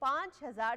5000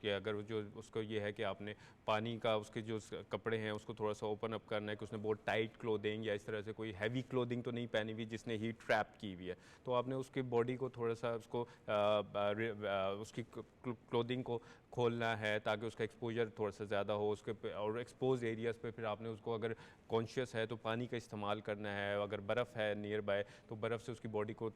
کہ اگر جو اس کو یہ ہے کہ آپ نے پانی کا اس کے جو کپڑے ہیں اس کو تھوڑا سا اوپن اپ کرنا ہے کہ اس نے بہت ٹائٹ کلودنگ یا اس طرح سے کوئی ہیوی کلودنگ تو نہیں پہنی ہوئی جس نے ہیٹ ٹریپ کی ہوئی ہے, تو آپ نے اس کی باڈی کو تھوڑا سا اس کو اس کی کلودنگ کو کھولنا ہے تاکہ اس کا ایکسپوجر تھوڑا سا زیادہ ہو اس کے اور ایکسپوز ایریاز پہ پھر آپ نے اس کو اگر کانشیس ہے تو پانی کا استعمال کرنا ہے, اگر برف ہے نیئر بائی تو برف سے اس کی باڈی کو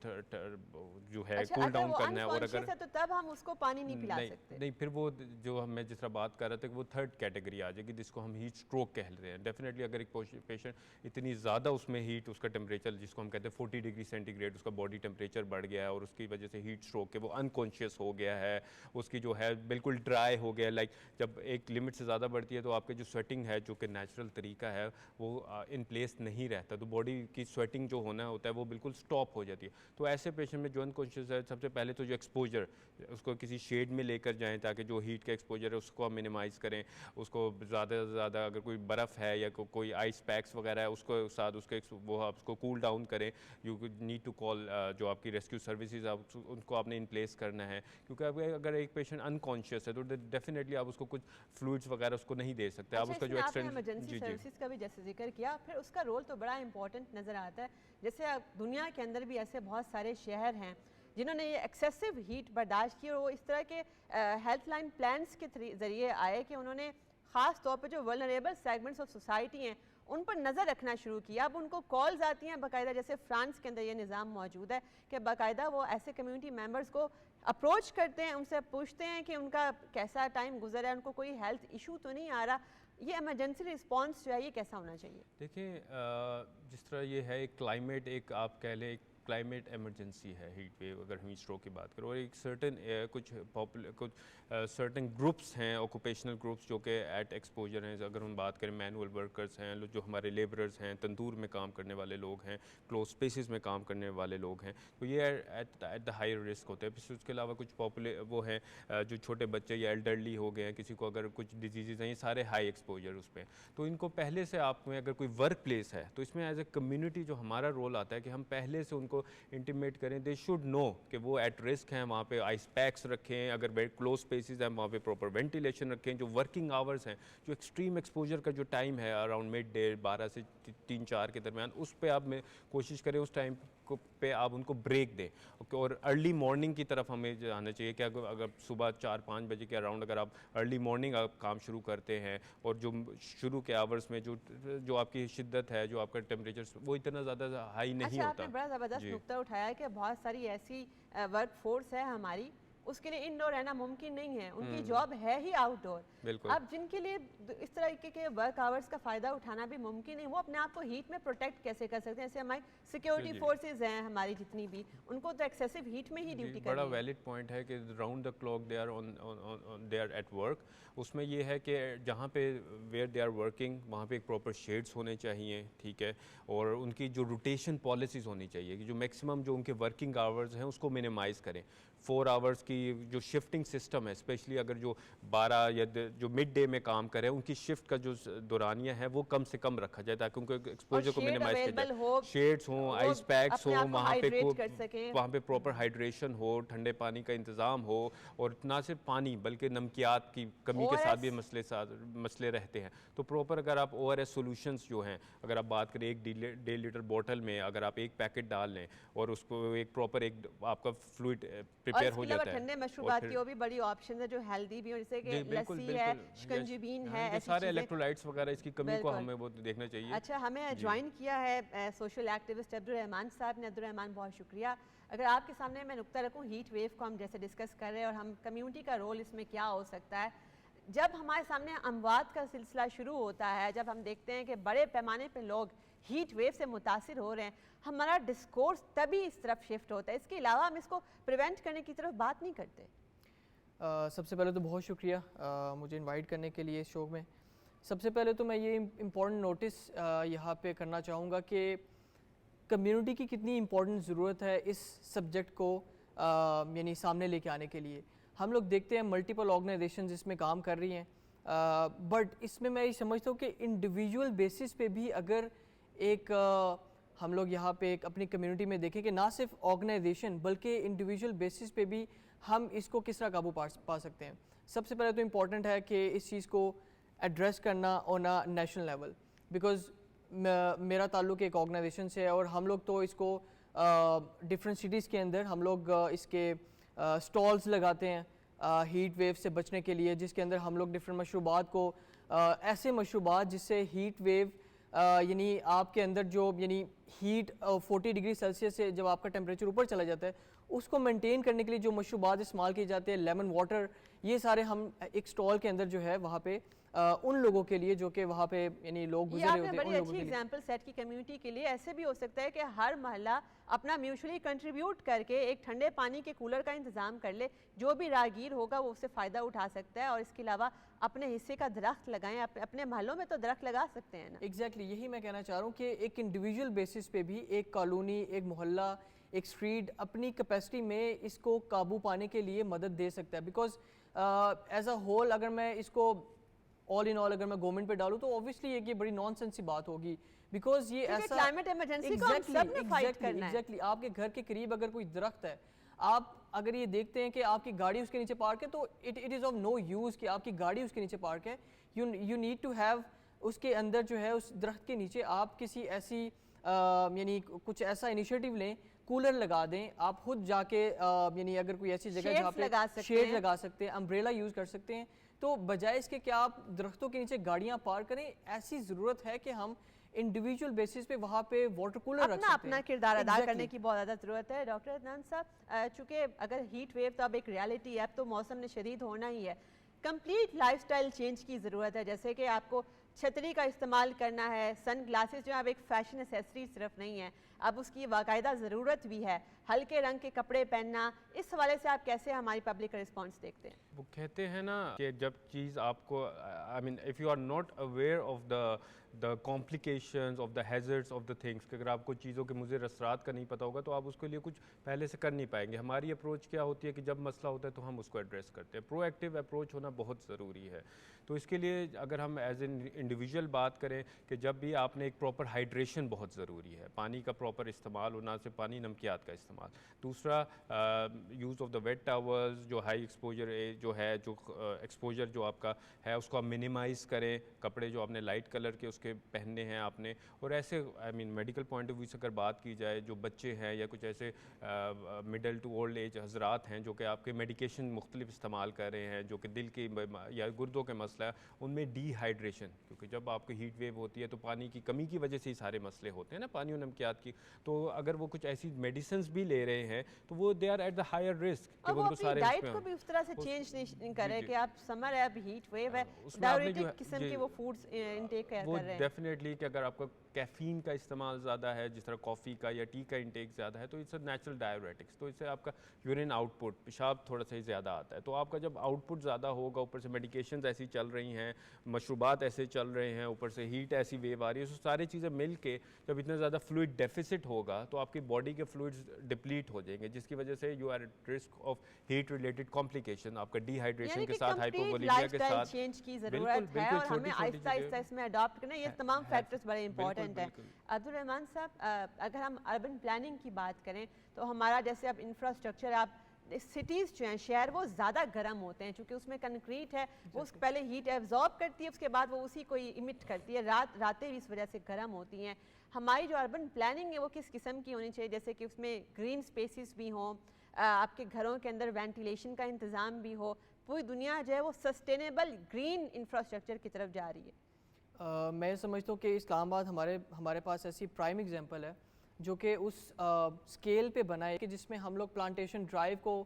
جو ہے کول ڈاؤن کرنا ہے. اور اگر تو تب ہم اس کو پانی نہیں پلا سکتے. نہیں پھر وہ جو میں جس طرح بات کر رہا تھا کہ وہ تھرڈ کیٹیگری آ جائے گی جس کو ہم ہیٹ اسٹروک کہتے ہیں. ڈیفینیٹلی اگر ایک پیشنٹ اتنی زیادہ اس میں ہیٹ اس کا ٹیمپریچر جس کو ہم کہتے ہیں 40 ڈگری سینٹی گریڈ اس کا باڈی ٹیمپریچر بڑھ گیا ہے اور اس کی وجہ سے ہیٹ اسٹروک کے وہ انکانشیس ہو گیا ہے, اس کی جو ہے بالکل ڈرائی ہو گیا, لائک جب ایک لمٹ سے زیادہ بڑھتی ہے تو آپ کے جو سویٹنگ ہے جو کہ نیچرل طریقہ ہے وہ ان پلیس نہیں رہتا, تو باڈی کی سویٹنگ جو ہونا ہوتا ہے وہ بالکل سٹاپ ہو جاتی ہے. تو ایسے پیشنٹ میں جو انکانشیس ہے سب سے پہلے تو جو ایکسپوجر اس کو کسی شیڈ میں لے کر جائیں تاکہ جو ہیٹ کا ایکسپوجر ہے اس کو ہم منیمائز کریں, اس کو زیادہ سے زیادہ اگر کوئی برف ہے یا کوئی آئس پیکس وغیرہ ہے اس کو ساتھ اس کے وہ آپ اس کو کول ڈاؤن کریں. یو نیڈ ٹو کال جو آپ کی ریسکیو سروسز ان کو آپ نے ان پلیس کرنا ہے, کیونکہ اگر ایک پیشنٹ انکانشیس ہے تو ڈیفینیٹلی آپ اس کو کچھ فلوئڈس وغیرہ اس کو نہیں دے سکتے. آپ اس کا جو ایمرجنسی سروسز کا بھی جیسے ذکر کیا, پھر اس کا رول تو بڑا امپورٹنٹ نظر آتا ہے. جیسے دنیا کے اندر بھی ایسے بہت سارے شہر ہیں جنہوں نے یہ ایکسیسو ہیٹ برداشت کی اور وہ اس طرح کے ہیلتھ لائن پلانس کے ذریعے آئے کہ انہوں نے خاص طور پہ جو ولنریبل سیگمنٹس آف سوسائٹی ہیں ان پر نظر رکھنا شروع کیا. اب ان کو کالز آتی ہیں باقاعدہ, جیسے فرانس کے اندر یہ نظام موجود ہے کہ باقاعدہ وہ ایسے کمیونٹی ممبرز کو اپروچ کرتے ہیں, ان سے پوچھتے ہیں کہ ان کا کیسا ٹائم گزرا ہے, ان کو کوئی ہیلتھ ایشو تو نہیں آ رہا. یہ ایمرجنسی رسپانس جو ہے یہ کیسا ہونا چاہیے؟ دیکھیں جس طرح یہ ہے ایک کلائمیٹ, ایک آپ کہہ لیں ایک کلائمیٹ ایمرجنسی ہے ہیٹ ویو اگر ہیٹ اسٹروک کی بات کرو, اور ایک سرٹن کچھ سرٹن گروپس ہیں آکوپیشنل گروپس جو کہ ایٹ ایکسپوجر ہیں. اگر ہم بات کریں مینول ورکرز ہیں جو ہمارے لیبررز ہیں, تندور میں کام کرنے والے لوگ ہیں, کلوز اسپیسز میں کام کرنے والے لوگ ہیں, تو یہ ایٹ دا ہائی رسک ہوتے ہیں. پھر اس کے علاوہ کچھ وہ ہیں جو چھوٹے بچے یا ایلڈرلی ہو گئے ہیں, کسی کو اگر کچھ ڈیزیزز ہیں, یہ سارے ہائی ایکسپوجر اس پہ. تو ان کو پہلے سے آپ میں اگر کوئی ورک پلیس ہے تو اس میں ایز اے کمیونٹی جو ہمارا رول آتا ہے کہ ہم پہلے سے ان کو انٹیمیٹ کریں. دے شوڈ نو کہ وہ ایٹ رسک ہیں, وہاں پہ آئس پیکس رکھیں, اگر ویری کلوز اسپیسز ہیں وہاں پہ پراپر وینٹیلیشن رکھیں. جو ورکنگ آورس ہیں, جو ایکسٹریم ایکسپوجر کا جو ٹائم ہے اراؤنڈ مڈ ڈے 12 سے 3-4 کے درمیان, اس پہ آپ میں کوشش کریں اس ٹائم پہ آپ ان کو بریک دیں. اور ارلی مارننگ کی طرف ہمیں جانا چاہیے کہ اگر صبح 4-5 بجے کے اراؤنڈ اگر آپ ارلی مارننگ آپ کام شروع کرتے ہیں اور جو شروع کے آورس میں جو آپ کی شدت ہے, جو آپ کا ٹیمپریچر وہ اتنا زیادہ ہائی نہیں ہوتا. آپ نے بڑا زبردست نقطہ اٹھایا ہے کہ بہت ساری ایسی ورک فورس ہے ہماری, اس کے لیے انڈور رہنا ممکن نہیں ہے, ان کی جاب ہے ہی آؤٹ ڈور. اب جن کے لیے اس طرح کے ورک آورس کا فائدہ اٹھانا بھی ممکن ہے, وہ اپنے آپ کو ہیٹ میں پروٹیکٹ کیسے کر سکتے ہیں؟ جیسے ہماری سیکیورٹی فورسز ہیں ہماری جتنی بھی, ان کو تو ایکسیسو ہیٹ میں ہی ڈیوٹی کرنی ہے. بڑا ویلڈ پوائنٹ ہے کہ round the clock they are at work. اس میں یہ ہے کہ جہاں پہ ویئر دے آر ورکنگ وہاں پہ ایک پراپر شیڈس ہونے چاہیے, ٹھیک ہے, اور ان کی جو روٹیشن پالیسیز ہونی چاہیے کہ جو میکسیمم جو ان کے ورکنگ آورز ہیں اس کو منیمائز کریں. 4 آورس کی جو شفٹنگ سسٹم ہے, اسپیشلی اگر جو 12 یا جو مڈ ڈے میں کام کرے ان کی شفٹ کا جو دورانیہ ہے وہ کم سے کم رکھا جائے تاکہ ان کے ایکسپوجر کو منیمائز کیا جائے. شیڈس ہوں, آئس پیکس ہوں, وہاں پہ پراپر ہائیڈریشن ہو, ٹھنڈے پانی کا انتظام ہو, اور نہ صرف پانی بلکہ نمکیات کی کمی کے ساتھ بھی مسئلے رہتے ہیں. تو پراپر اگر آپ او آر ایس سولوشنز جو ہیں, اگر آپ بات کریں 1.5 لیٹر بوٹل میں اگر آپ ایک پیکٹ ڈال لیں اور اس کو ایک پراپر ایک آپ کا فلوئڈ پریپیئر ہو جاتا ہے. ٹھنڈے مشروبات کی وہ بھی بڑی آپشنز ہیں جو ہیلدی بھی ہیں, جیسے کہ لسی ہے, شکنجبین ہے, ایسی سارے الیکٹرولائٹس وغیرہ, اس کی کمی کو ہمیں وہ دیکھنا چاہیے. اچھا, ہمیں جوائن کیا ہے سوشل ایکٹیوسٹ عبدالرحمان صاحب نے. عبدالرحمان بہت شکریہ. اگر آپ کے سامنے میں نقطہ رکھوں, ہیٹ ویو کو ہم جیسے ڈسکس کر رہے ہیں اور ہم کمیونٹی کا رول اس میں کیا ہو سکتا ہے, جب ہمارے سامنے اموات کا سلسلہ شروع ہوتا ہے, جب ہم دیکھتے ہیں کہ بڑے پیمانے پہ لوگ ہیٹ ویو سے متاثر ہو رہے ہیں, ہمارا ڈسکورس تبھی اس طرف شفٹ ہوتا ہے. اس کے علاوہ ہم اس کو پریونٹ کرنے کی طرف بات نہیں کرتے. سب سے پہلے تو بہت شکریہ مجھے انوائٹ کرنے کے لیے اس شو میں. سب سے پہلے تو میں یہ امپورٹنٹ نوٹس یہاں پہ کرنا چاہوں گا کہ کمیونٹی کی کتنی امپورٹنٹ ضرورت ہے اس سبجیکٹ کو یعنی سامنے لے کے آنے کے لیے. ہم لوگ دیکھتے ہیں ملٹیپل آرگنائزیشنز اس میں کام کر رہی ہیں, بٹ اس میں یہ سمجھتا ہوں کہ انڈیویجول بیسس پہ بھی اگر ایک ہم لوگ یہاں پہ ایک اپنی کمیونٹی میں دیکھیں کہ نہ صرف آرگنائزیشن بلکہ انڈیویجول بیسس پہ بھی ہم اس کو کس طرح قابو پا سکتے ہیں. سب سے پہلے تو امپورٹنٹ ہے کہ اس چیز کو ایڈریس کرنا آن اے نیشنل لیول, بیکاز میرا تعلق ایک آرگنائزیشن سے ہے اور ہم لوگ تو اس کو ڈفرینٹ سٹیز کے اندر ہم لوگ اس کے اسٹالز لگاتے ہیں ہیٹ ویو سے بچنے کے لیے, جس کے اندر ہم لوگ ڈفرینٹ مشروبات کو ایسے مشروبات جس سے ہیٹ ویو یعنی آپ کے اندر جو یعنی ہیٹ 40 ڈگری سیلسیس سے جب آپ کا ٹیمپریچر اوپر چلا جاتا ہے اس کو مینٹین کرنے کے لیے جو مشروبات استعمال کیے جاتے ہیں, لیمن واٹر, یہ سارے ہم ایک اسٹال کے اندر جو ہے وہاں پہ ان لوگوں کے لیے جو کہ وہاں پہ یعنی لوگ گزرے ہوتے ہیں, بڑی اچھی ایگزامپل سیٹ کی کمیونٹی کے لیے. ایسے بھی ہو سکتا ہے کہ ہر محلہ اپنا میوچولی کنٹریبیوٹ کر کے ایک ٹھنڈے پانی کے کولر کا انتظام کر لے, جو بھی راہگیر ہوگا وہ اس سے فائدہ اٹھا سکتا ہے, اور اس کے علاوہ اپنے حصے کا درخت لگائیں. اپنے محلوں میں تو درخت لگا سکتے ہیں نا. ایگزیکٹلی یہی میں کہنا چاہ رہا ہوں کہ ایک انڈیویجول بیسس پہ بھی ایک کالونی, ایک محلہ, ایک اسٹریٹ اپنی کیپیسٹی میں اس کو قابو پانے کے لیے مدد دے سکتا ہے. بیکاز ایز اے ہول اگر میں اس کو آل ان آل اگر میں گورنمنٹ پہ ڈالوں تو اوبیسلی یہ بڑی نان سینس سی بات ہوگی, بیکاز یہ ایسا کلائمیٹ ایمرجنسی کو ہم سب نے فائٹ کرنا ہے. ایگزیکٹلی آپ کے گھر کے قریب اگر کوئی درخت ہے, آپ اگر یہ دیکھتے ہیں کہ آپ کی گاڑی اس کے نیچے پارک ہے تو it is of no use کہ آپ کی گاڑی اس کے نیچے پارک ہے. یو نیڈ ٹو ہیو اس کے اندر جو ہے اس درخت کے نیچے آپ کسی ایسی یعنی کچھ ایسا انیشیٹو لیں, کولر لگا دیں, آپ خود جا کے یعنی اگر کوئی ایسی جگہ جہاں پہ شیڈ لگا سکتے ہیں, امبریلا یوز کر سکتے ہیں, تو بجائے اس کے کہ آپ درختوں کے نیچے گاڑیاں پارک کریں, ایسی ضرورت ہے کہ ہم انڈیویجول بیسس پہ وہاں پہ واٹر کولر رکھ سکتے ہیں. اپنا کردار ادا کرنے کی بہت زیادہ ضرورت ہے. ڈاکٹر عدنان صاحب, چونکہ اگر ہیٹ ویو تو اب ایک ریالٹی ہے, اب تو موسم نے شدید ہونا ہی ہے, کمپلیٹ لائف سٹائل چینج کی ضرورت ہے. جیسے کہ آپ کو چھتری کا استعمال کرنا ہے, سن گلاسز جو اب ایک فیشن ایسیسری صرف نہیں ہے, اب اس کی باقاعدہ ضرورت بھی ہے, ہلکے رنگ کے کپڑے پہننا. اس حوالے سے آپ کیسے ہماری پبلک کا رسپانس دیکھتے ہیں؟ وہ کہتے ہیں نا کہ جب چیز آپ کو I mean if you are not aware of the complications of the hazards of the things, کہ اگر آپ کو چیزوں کے مضر اثرات کا نہیں پتہ ہوگا تو آپ اس کے لیے کچھ پہلے سے کر نہیں پائیں گے. ہماری اپروچ کیا ہوتی ہے کہ جب مسئلہ ہوتا ہے تو ہم اس کو ایڈریس کرتے ہیں. پرو ایکٹیو اپروچ ہونا بہت ضروری ہے. تو اس کے لیے اگر ہم ایز این انڈیویجول بات کریں کہ جب بھی آپ نے ایک پراپر ہائیڈریشن بہت ضروری ہے, پانی کا پراپر استعمال ہونا, صرف پانی نمکیات کا استعمال. دوسرا یوز آف دا ویٹ ٹاولز, جو ہائی ایکسپوجر جو ہے, جو ایکسپوجر جو آپ کا ہے اس کو آپ منیمائز کریں. کپڑے جو آپ نے لائٹ کلر کے اس کے پہننے ہیں آپ نے. اور ایسے آئی مین میڈیکل پوائنٹ آف ویو سے اگر بات کی جائے, جو بچے ہیں یا کچھ ایسے مڈل ٹو اولڈ ایج حضرات ہیں جو کہ آپ کے میڈیکیشن مختلف استعمال کر رہے ہیں, جو کہ دل کی یا گردوں کے مسئلہ ہے, ان میں ڈی ہائیڈریشن, کیونکہ جب آپ کو ہیٹ ویو ہوتی ہے تو پانی کی کمی کی وجہ سے ہی سارے مسئلے ہوتے ہیں نا, پانی اور نمکیات کی. تو اگر وہ کچھ ایسی میڈیسنز بھی لے رہے ہیں تو وہ they are at the higher risk کہ وہ اپنی ڈائٹ کو بھی اس طرح سے چینج نہیں کرے کہ آپ سمر ہے, اب ہیٹ ویو ہے, ڈائریٹک قسم کے وہ فوڈز انٹیک کر رہے ہیں. ڈیفینیٹلی کہ اگر آپ کا کیفین کا استعمال زیادہ ہے, جس طرح کافی کا یا ٹی کا انٹیک زیادہ ہے, تو اٹس اے نیچرل ڈائیوریٹکس. تو اس سے آپ کا یورین آؤٹ پٹ, پیشاب تھوڑا سا ہی زیادہ آتا ہے. تو آپ کا جب آؤٹ پٹ زیادہ ہوگا, اوپر سے میڈیکیشنز ایسی چل رہی ہیں, مشروبات ایسے چل رہے ہیں, اوپر سے ہیٹ ایسی ویو آ رہی ہے, تو ساری چیزیں مل کے جب اتنا زیادہ فلوئڈ ڈیفیسٹ ہوگا تو آپ کی باڈی کے فلوئڈز ڈپلیٹ ہو جائیں گے, جس کی وجہ سے you are at risk of heat related complication. آپ کا ڈی ہائیڈریشن کے ساتھ ہائپوولیمیا کے ساتھ چینج کی ضرورت ہے, اور ہمیں آہستہ آہستہ اس میں اڈاپٹ کرنا. یہ تمام فیکٹرز بڑے امپورٹنٹ ہیں. عبدالرحمان صاحب, اگر ہم اربن پلاننگ کی بات کریں تو ہمارا جیسے اب انفراسٹرکچر, آپ سٹیز جو ہیں, شہر وہ زیادہ گرم ہوتے ہیں چونکہ اس میں کنکریٹ ہے, وہ پہلے ہیٹ ایبزارب کرتی ہے, اس کے بعد وہ اسی کو ایمٹ کرتی ہے. راتیں بھی اس وجہ سے گرم ہوتی ہیں. ہماری جو اربن پلاننگ ہے وہ کس قسم کی ہونی چاہیے, جیسے کہ اس میں گرین سپیسز بھی ہوں, آپ کے گھروں کے اندر وینٹیلیشن کا انتظام بھی ہو. پوری دنیا جو ہے وہ سسٹینیبل گرین انفراسٹرکچر کی طرف جا رہی ہے. میں سمجھتا ہوں کہ اسلام آباد ہمارے پاس ایسی پرائم ایگزامپل ہے جو کہ اس اسکیل پہ بنا ہے کہ جس میں ہم لوگ پلانٹیشن ڈرائیو کو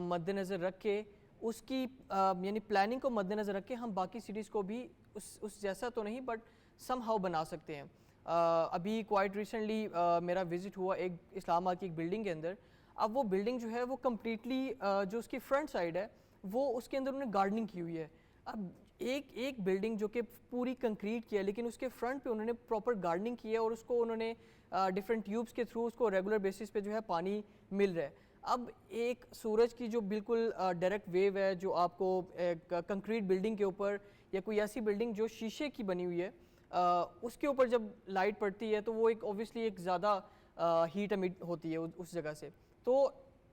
مد نظر رکھ کے, اس کی یعنی پلاننگ کو مد نظر رکھ کے ہم باقی سٹیز کو بھی اس جیسا تو نہیں بٹ سم ہاؤ بنا سکتے ہیں. ابھی کوائٹ ریسنٹلی میرا وزٹ ہوا ایک اسلام آباد کی ایک بلڈنگ کے اندر. اب وہ بلڈنگ جو ہے وہ کمپلیٹلی جو اس کی فرنٹ سائڈ ہے وہ اس کے اندر انہوں نے گارڈننگ کی ہوئی ہے. اب ایک بلڈنگ جو کہ پوری کنکریٹ کی ہے لیکن اس کے فرنٹ پہ انہوں نے پراپر گارڈننگ کی ہے, اور اس کو انہوں نے ڈفرینٹ ٹیوبس کے تھرو اس کو ریگولر بیسس پہ جو ہے پانی مل رہا ہے. اب ایک سورج کی جو بالکل ڈائریکٹ ویو ہے جو آپ کو کنکریٹ بلڈنگ کے اوپر, یا کوئی ایسی بلڈنگ جو شیشے کی بنی ہوئی ہے, اس کے اوپر جب لائٹ پڑتی ہے تو وہ ایک اوبویسلی ایک زیادہ ہیٹ امیٹ ہوتی ہے اس جگہ سے. تو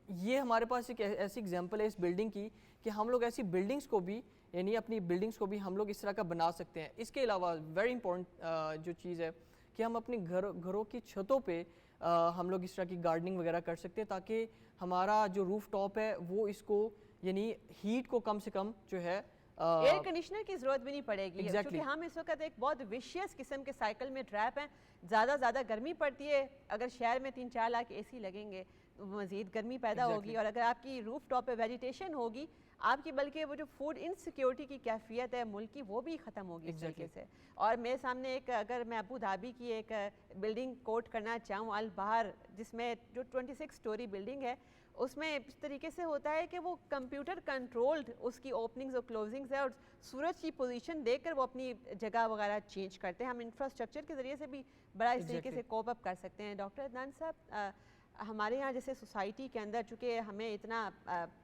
یہ ہمارے پاس ایک ایسی اگزامپل ہے اس بلڈنگ کی کہ ہم لوگ ایسی بلڈنگس کو بھی یعنی اپنی بلڈنگس کو بھی ہم لوگ اس طرح کا بنا سکتے ہیں. اس کے علاوہ ویری امپورٹنٹ جو چیز ہے کہ ہم اپنے گھروں کی چھتوں پہ ہم لوگ اس طرح کی گارڈننگ وغیرہ کر سکتے ہیں تاکہ ہمارا جو روف ٹاپ ہے وہ اس کو یعنی ہیٹ کو کم سے کم جو ہے ایئر کنڈیشنر کی ضرورت بھی نہیں پڑے گی. Exactly. کیونکہ ہم اس وقت ایک بہت ویشیس قسم کے سائیکل میں ٹریپ ہیں. زیادہ گرمی پڑتی ہے, اگر شہر میں 3-4 لاکھ اے سی لگیں گے مزید گرمی پیدا ہوگی, اور اگر آپ کی روف ٹاپ پہ ویجیٹیشن ہوگی آپ کی, بلکہ وہ جو فوڈ انسیکیورٹی کی کیفیت ہے ملک کی وہ بھی ختم ہوگی اس طریقے سے. اور میرے سامنے ایک, اگر میں ابو دھابی کی ایک بلڈنگ کوٹ کرنا چاہوں البہار, جس میں جو 26 سٹوری بلڈنگ ہے, اس میں اس طریقے سے ہوتا ہے کہ وہ کمپیوٹر کنٹرولڈ اس کی اوپننگز اور کلوزنگز ہے, اور سورج کی پوزیشن دیکھ کر وہ اپنی جگہ وغیرہ چینج کرتے ہیں. ہم انفراسٹرکچر کے ذریعے سے بھی بڑا اس طریقے سے کوپ اپ کر سکتے ہیں. ڈاکٹر عدنان صاحب, ہمارے یہاں جیسے سوسائٹی کے اندر چونکہ ہمیں اتنا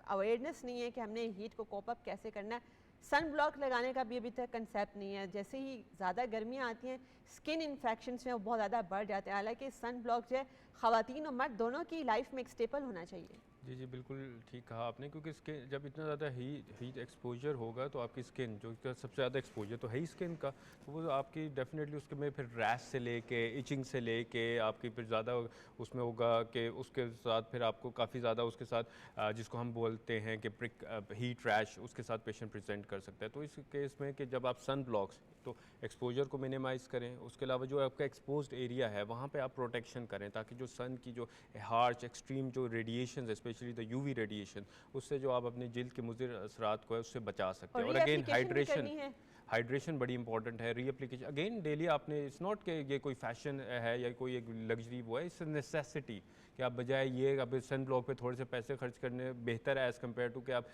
اویئرنیس نہیں ہے کہ ہم نے ہیٹ کو کوپ اپ کیسے کرنا ہے, سن بلاک لگانے کا بھی ابھی تک کنسیپٹ نہیں ہے. جیسے ہی زیادہ گرمیاں آتی ہیں اسکن انفیکشنز میں وہ بہت زیادہ بڑھ جاتے ہیں, حالانکہ سن بلاک جو ہے خواتین اور مرد دونوں کی لائف میں ایک سٹیپل ہونا چاہیے. جی بالکل ٹھیک کہا آپ نے, کیونکہ اسکن جب اتنا زیادہ ہیٹ ایکسپوجر ہوگا تو آپ کی اسکن جو سب سے زیادہ ایکسپوجر تو ہے ہی اسکن کا, تو وہ آپ کی ڈیفینیٹلی اس کے میں پھر ریش سے لے کے ایچنگ سے لے کے آپ کی پھر زیادہ اس میں ہوگا کہ اس کے ساتھ پھر آپ کو کافی زیادہ اس کے ساتھ جس کو ہم بولتے ہیں کہ ہیٹ ریش, اس کے ساتھ پیشنٹ پریزنٹ کر سکتا ہے. تو اس کیس میں کہ جب آپ سن بلاکس تو ایکسپوجر کو منیمائز کریں, اس کے علاوہ جو آپ کا ایکسپوزڈ ایریا ہے وہاں پہ آپ پروٹیکشن کریں تاکہ جو سن کی جو ہارش ایکسٹریم جو radiations especially the U V radiation, اس سے جو آپ اپنے جلد کے مضر اثرات کو ہے اس سے بچا سکتے ہیں. اور اگین ہائیڈریشن بڑی امپورٹنٹ ہے. ری اپلیکیشن اگین ڈیلی آپ نے, اٹس ناٹ کہ یہ کوئی فیشن ہے یا کوئی ایک لگژری وہ ہے, اٹس نیسیسٹی کہ آپ بجائے یہ اب سن بلاک پہ تھوڑے سے پیسے خرچ کرنے بہتر ہے ایز کمپیئر ٹو کہ آپ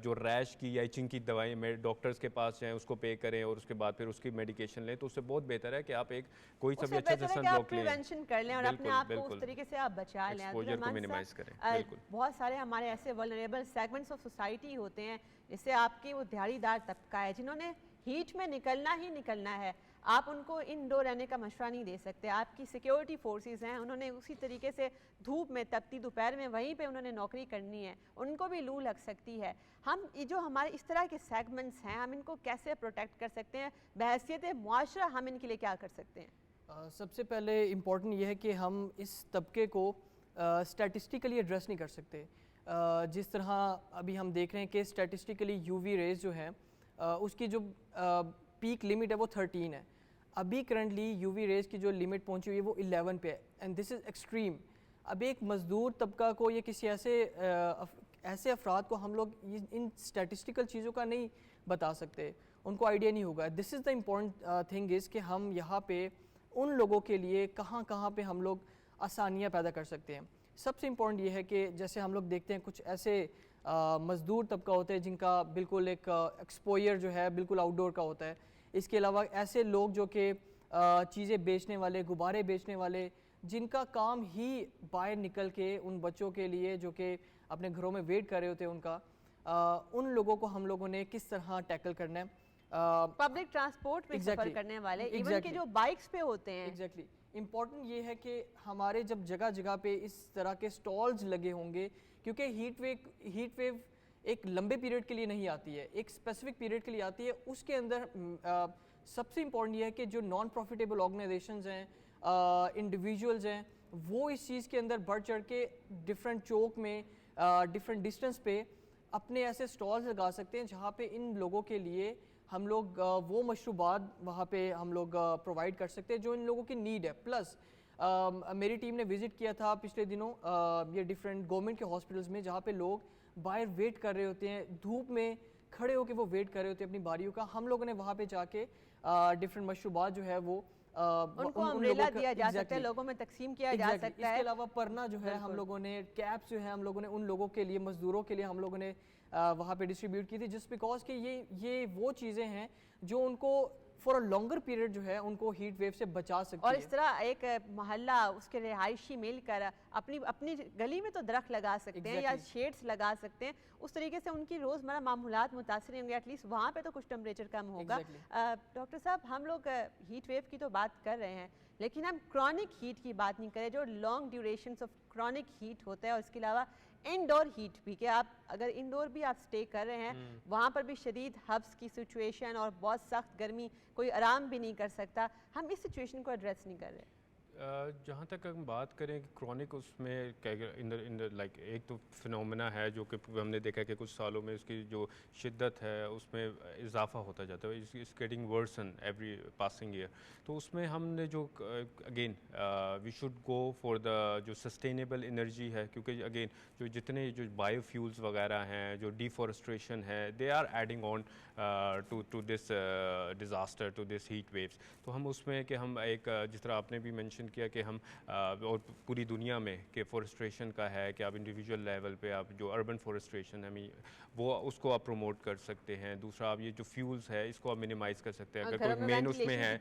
جو ریش کی یا ایچنگ کی دوائیں ڈاکٹرز کے پاس جائیں, اس کو پے کریں اور اس کے بعد پھر اس کی میڈیکیشن لیں. تو اس سے بہت بہتر ہے کہ آپ ایک کوئی سا بھی اچھا سے سن بلاک لیں, پریونشن کر لیں اور اپنے آپ کو اس طریقے سے آپ بچا لیں, ایکسپوجر کو منیمائز کریں. بالکل بہت سارے ہمارے ایسے ولنریبل سیگمنٹس آف سوسائٹی ہوتے ہیں, جس سے آپ کی وہ دیہڑی دار طبقہ ہے جنہوں نے ہیٹ میں نکلنا ہی نکلنا ہے. آپ ان کو انڈور رہنے کا مشورہ نہیں دے سکتے. آپ کی سیکیورٹی فورسز ہیں, انہوں نے اسی طریقے سے دھوپ میں تپتی دوپہر میں وہیں پہ انہوں نے نوکری کرنی ہے, ان کو بھی لو لگ سکتی ہے. ہم جو ہمارے اس طرح کے سیگمنٹس ہیں ہم ان کو کیسے پروٹیکٹ کر سکتے ہیں, بحیثیت معاشرہ ہم ان کے لیے کیا کر سکتے ہیں؟ سب سے پہلے امپورٹنٹ یہ ہے کہ ہم اس طبقے کو اسٹیٹسٹیکلی ایڈریس نہیں کر سکتے. جس طرح ابھی ہم دیکھ رہے ہیں کہ اسٹیٹسٹیکلی یو وی ریز جو ہیں اس کی جو پیک لمٹ ہے وہ 13 ہے. ابھی کرنٹلی یو وی ریز کی جو لمٹ پہنچی ہوئی ہے وہ 11 پہ ہے, اینڈ دس از ایکسٹریم. اب ایک مزدور طبقہ کو یا کسی ایسے افراد کو ہم لوگ ان اسٹیٹسٹیکل چیزوں کا نہیں بتا سکتے, ان کو آئیڈیا نہیں ہوگا. دس از دا امپورٹنٹ تھنگ از کہ ہم یہاں پہ ان لوگوں کے لیے کہاں پہ ہم لوگ آسانیاں پیدا کر سکتے ہیں. سب سے امپورٹنٹ یہ ہے کہ جیسے ہم لوگ دیکھتے ہیں کچھ ایسے مزدور طبقہ ہوتے ہیں جن کا بالکل ایک ایکسپوئر جو ہے بالکل آؤٹ ڈور کا ہوتا ہے. اس کے علاوہ ایسے لوگ جو کہ چیزیں بیچنے والے, غبارے بیچنے والے, جن کا کام ہی باہر نکل کے ان بچوں کے لیے جو کہ اپنے گھروں میں ویٹ کر رہے ہوتے ہیں ان کا, ان لوگوں کو ہم لوگوں نے کس طرح ٹیکل کرنا ہے. پبلک ٹرانسپورٹ میں سفر کرنے والے, ایون کہ جو بائکس پہ ہوتے ہیں. ایگزیکٹلی امپورٹنٹ یہ ہے کہ ہمارے جب جگہ جگہ پہ اس طرح کے سٹالز لگے ہوں گے, کیونکہ ہیٹ ویو ایک لمبے پیریڈ کے لیے نہیں آتی ہے, ایک اسپیسیفک پیریڈ کے لیے آتی ہے. اس کے اندر سب سے امپورٹنٹ یہ ہے کہ جو نان پروفیٹیبل آرگنائزیشنز ہیں, انڈیویجولز ہیں, وہ اس چیز کے اندر بڑھ چڑھ کے ڈفرینٹ چوک میں ڈفرینٹ ڈسٹینس پہ اپنے ایسے سٹالز لگا سکتے ہیں جہاں پہ ان لوگوں کے لیے ہم لوگ وہ مشروبات وہاں پہ ہم لوگ پرووائڈ کر سکتے ہیں جو ان لوگوں کی نیڈ ہے. پلس میری ٹیم نے وزٹ کیا تھا پچھلے دنوں یہ ڈفرینٹ گورنمنٹ کے ہاسپٹلز میں جہاں پہ لوگ باہر ویٹ کر رہے ہوتے ہیں, دھوپ میں کھڑے ہو کے وہ ویٹ کر رہے ہوتے ہیں اپنی باریوں کا. ہم لوگوں نے وہاں پہ جا کے ڈفرینٹ مشروبات جو ہے وہ ان کو امبریلا دیا جا سکتا ہے, لوگوں میں تقسیم کیا جا سکتا ہے. اس کے علاوہ پرنا جو ہے ہم لوگوں نے, کیپس جو ہے ہم لوگوں نے ان لوگوں کے لیے, مزدوروں کے لیے ہم لوگوں نے وہاں پہ ڈسٹریبیوٹ کی تھی, جسٹ بیکاز کہ یہ وہ چیزیں ہیں جو ان کو فار اے لانگر پیریڈ جو ہے ان کو ہیٹ ویو سے بچا سکتی ہے. اور اس طرح ایک محلہ اس کے رہائشی مل کر اپنی گلی میں تو درخت لگا سکتے ہیں یا شیڈز لگا سکتے ہیں, اس طریقے سے ان کی روزمرہ معمولات متاثر ہوں گے, ایٹ لیسٹ وہاں پہ تو کچھ ٹمپریچر کم ہوگا. ڈاکٹر صاحب ہم لوگ ہیٹ ویو کی تو بات کر رہے ہیں, لیکن ہم کرونک ہیٹ کی بات نہیں کریں, جو long durations of chronic heat ہوتا ہے, اور اس کے علاوہ انڈور ہیٹ بھی، کہ آپ اگر انڈور بھی آپ سٹے کر رہے ہیں وہاں پر بھی شدید حبس کی سچویشن اور بہت سخت گرمی، کوئی آرام بھی نہیں کر سکتا، ہم اس سچویشن کو ایڈریس نہیں کر رہے. جہاں تک ہم بات کریں کہ کرونک اس میں لائک ایک تو فنومنا ہے جو کہ ہم نے دیکھا کہ کچھ سالوں میں اس کی جو شدت ہے اس میں اضافہ ہوتا جاتا ہے، is getting worsen every passing year. تو اس میں ہم نے جو again we should go for the جو سسٹینیبل انرجی ہے، کیونکہ اگین جو جتنے جو بایو فیولز وغیرہ ہیں، جو ڈیفورسٹریشن ہے، they are adding on to this disaster, to this heat waves. تو ہم اس میں کہ ہم ایک جس طرح آپ نے بھی مینشن کیا کہ ہم اور پوری دنیا میں کہ فورسٹریشن کا ہے کہ آپ انڈیویجول لیول پہ آپ جو اربن فورسٹریشن ہے وہ اس کو آپ پروموٹ کر سکتے ہیں. دوسرا آپ یہ جو فیولز ہے اس کو آپ منیمائز کر سکتے ہیں. اگر کوئی مین اس میں ہے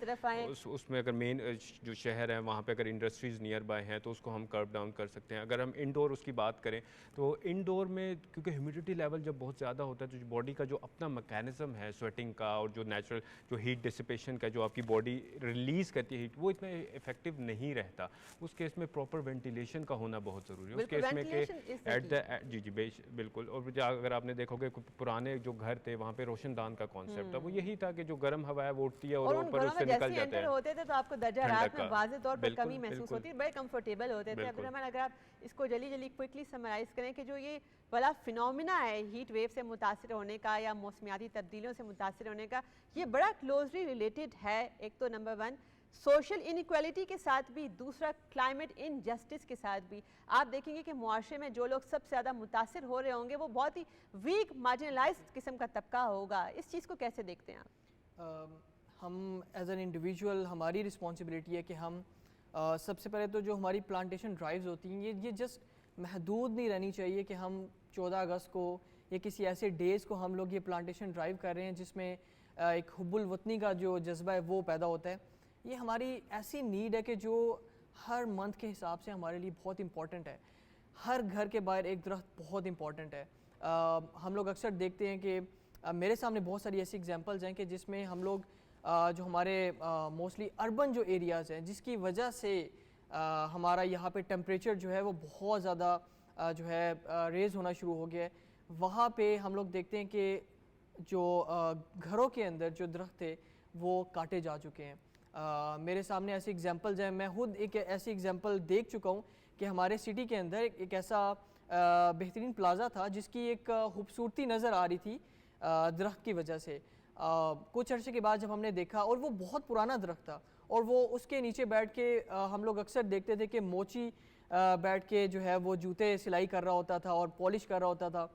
اس میں اگر مین جو شہر ہے وہاں پہ اگر انڈسٹریز نیئر بائی ہیں تو اس کو ہم کرب ڈاؤن کر سکتے ہیں. اگر ہم انڈور اس کی بات کریں تو انڈور میں کیونکہ ہیومیڈیٹی لیول جب بہت زیادہ ہوتا ہے تو باڈی کا جو اپنا میکینزم ہے سویٹنگ کا اور جو نیچرل جو ہیٹ ڈسپیشن کا جو آپ کی باڈی ریلیز کرتی ہے ہیٹ، وہ اتنا افیکٹو نہیں رہتا. اس کیس میں پراپر وینٹیلیشن کا ہونا بہت ضروری ہے. اس کیس میں کہ ایٹ دا جی بالکل. اور اگر آپ نے دیکھو کہ پرانے جو گھر تھے وہاں پہ روشن دان کا کانسیپٹ تھا، وہ یہی تھا کہ جو گرم ہوا ہے وہ اٹھتی ہے اور اوپر اس سے نکل جاتا ہے. ہوتے تھے تو آپ کو درجہ رات میں واضح طور پر کمی محسوس ہوتی ہے، بڑے کمفرٹیبل ہوتے تھے. عبدالرحمن اگر آپ اس کو جلی کوئکلی سمرائز کریں کہ جو یہ بڑا فنومینا ہے ہیٹ ویو سے متاثر ہونے کا یا موسمیاتی تبدیلیوں سے متاثر ہونے کا، یہ بڑا کلوزلی ریلیٹڈ ہے. ایک تو نمبر 1 سوشل انیکویلٹی کے ساتھ بھی، دوسرا کلائمیٹ انجسٹس کے ساتھ بھی. آپ دیکھیں گے کہ معاشرے میں جو لوگ سب سے زیادہ متاثر ہو رہے ہوں گے وہ بہت ہی ویک مارجنلائزڈ قسم کا طبقہ ہوگا. اس چیز کو کیسے دیکھتے ہیں آپ؟ ہم ایز این انڈیویجول ہماری رسپانسبلٹی ہے کہ ہم سب سے پہلے تو جو ہماری پلانٹیشن ڈرائیوز ہوتی ہیں یہ جسٹ محدود نہیں رہنی چاہیے کہ ہم 14 اگست کو یا کسی ایسے ڈیز کو ہم لوگ یہ پلانٹیشن ڈرائیو کر رہے ہیں جس میں ایک حب الوطنی کا جو جذبہ ہے وہ پیدا ہوتا ہے. یہ ہماری ایسی نیڈ ہے کہ جو ہر منتھ کے حساب سے ہمارے لیے بہت امپورٹنٹ ہے. ہر گھر کے باہر ایک درخت بہت امپورٹنٹ ہے. ہم لوگ اکثر دیکھتے ہیں کہ میرے سامنے بہت ساری ایسی ایگزامپلز ہیں کہ جس میں ہم لوگ جو ہمارے موسٹلی اربن جو ایریاز ہیں جس کی وجہ سے ہمارا یہاں پہ ٹیمپریچر جو ہے وہ بہت زیادہ جو ہے ریز ہونا شروع ہو گیا ہے، وہاں پہ ہم لوگ دیکھتے ہیں کہ جو گھروں کے اندر جو درخت تھے وہ کاٹے جا چکے ہیں. میرے سامنے ایسی ایگزامپلز ہیں. میں خود ایک ایسی ایگزامپل دیکھ چکا ہوں کہ ہمارے سٹی کے اندر ایک ایسا بہترین پلازا تھا جس کی ایک خوبصورتی نظر آ رہی تھی درخت کی وجہ سے. کچھ عرصے کے بعد جب ہم نے دیکھا، اور وہ بہت پرانا درخت تھا اور وہ اس کے نیچے بیٹھ کے ہم لوگ اکثر دیکھتے تھے کہ موچی بیٹھ کے جو ہے وہ جوتے سلائی کر رہا ہوتا تھا اور پالش کر رہا ہوتا تھا.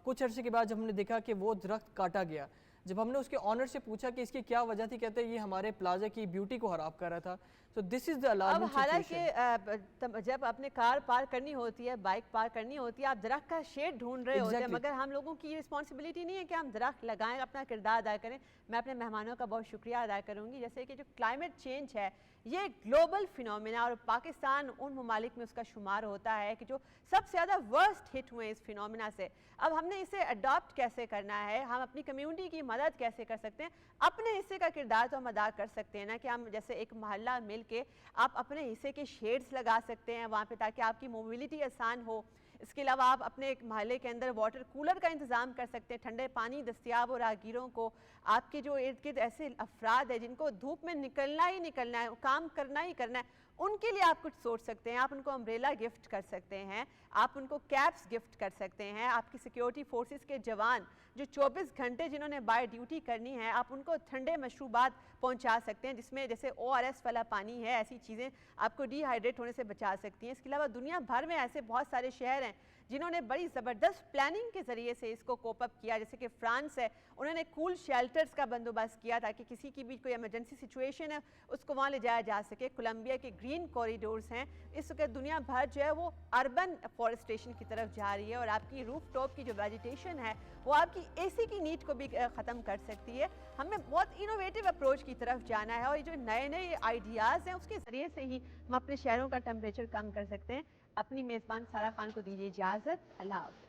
کچھ عرصے کے بعد جب ہم نے دیکھا کہ وہ درخت کاٹا گیا. جب ہم نے اس کے آنر سے پوچھا کہ اس کی کیا وجہ تھی، کہتے ہیں یہ ہمارے پلازا کی بیوٹی کو خراب کر رہا تھا. So this is the alarming situation. اب حالانکہ جب اپنے کار پارک کرنی ہوتی ہے، بائک پارک کرنی ہوتی ہے، آپ درخت کا شیڈ ڈھونڈ رہے ہوتے ہیں، مگر ہم لوگوں کی یہ رسپانسبلٹی نہیں ہے کہ ہم درخت لگائیں، اپنا کردار ادا کریں. میں اپنے مہمانوں کا بہت شکریہ ادا کروں گی. جیسے کہ جو کلائمیٹ چینج ہے یہ گلوبل فینومینا، اور پاکستان ان ممالک میں اس کا شمار ہوتا ہے کہ جو سب سے زیادہ ورسٹ ہٹ ہوئے اس فینومینا سے. اب ہم نے اسے اڈاپٹ کیسے کرنا ہے، ہم اپنی کمیونٹی کی مدد کیسے کر سکتے ہیں. اپنے حصے کا کردار تو ہم ادا کر سکتے ہیں نا، کہ ہم جیسے ایک محلہ مل کے آپ اپنے حصے کے شیڈز لگا سکتے ہیں وہاں پہ تاکہ آپ کی موبیلٹی آسان ہو. اس کے علاوہ آپ اپنے ایک محلے کے اندر واٹر کولر کا انتظام کر سکتے ہیں، ٹھنڈے پانی دستیاب ہو راہگیروں کو. آپ کے جو ارد گرد ایسے افراد ہیں جن کو دھوپ میں نکلنا ہی نکلنا ہے، کام کرنا ہی کرنا ہے، ان کے لیے آپ کچھ سوچ سکتے ہیں. آپ ان کو امبریلا گفٹ کر سکتے ہیں، آپ ان کو کیپس گفٹ کر سکتے ہیں. آپ کی سیکیورٹی فورسز کے جوان جو 24 گھنٹے جنہوں نے باہر ڈیوٹی کرنی ہے، آپ ان کو ٹھنڈے مشروبات پہنچا سکتے ہیں جس میں جیسے ORS والا پانی ہے. ایسی چیزیں آپ کو ڈی ہائیڈریٹ ہونے سے بچا سکتی ہیں. اس کے علاوہ دنیا بھر میں ایسے بہت سارے شہر ہیں جنہوں نے بڑی زبردست پلاننگ کے ذریعے سے اس کو کوپ اپ کیا. جیسے کہ فرانس ہے، انہوں نے کول شیلٹرز کا بندوبست کیا تاکہ کسی کی بھی کوئی ایمرجنسی سچویشن ہے اس کو وہاں لے جایا جا سکے. کولمبیا کے گرین کوریڈورز ہیں. اس وقت دنیا بھر جو ہے وہ اربن فارسٹریشن کی طرف جا رہی ہے، اور آپ کی روف ٹاپ کی جو ویجیٹیشن ہے وہ آپ کی AC کی نیڈ کو بھی ختم کر سکتی ہے. ہمیں بہت انوویٹو اپروچ کی طرف جانا ہے، اور یہ جو نئے نئے آئیڈیاز ہیں اس کے ذریعے سے ہی ہم اپنے شہروں کا ٹمپریچر کم کر سکتے ہیں. اپنی میزبان سارہ خان کو دیجیے اجازت. اللہ حافظ.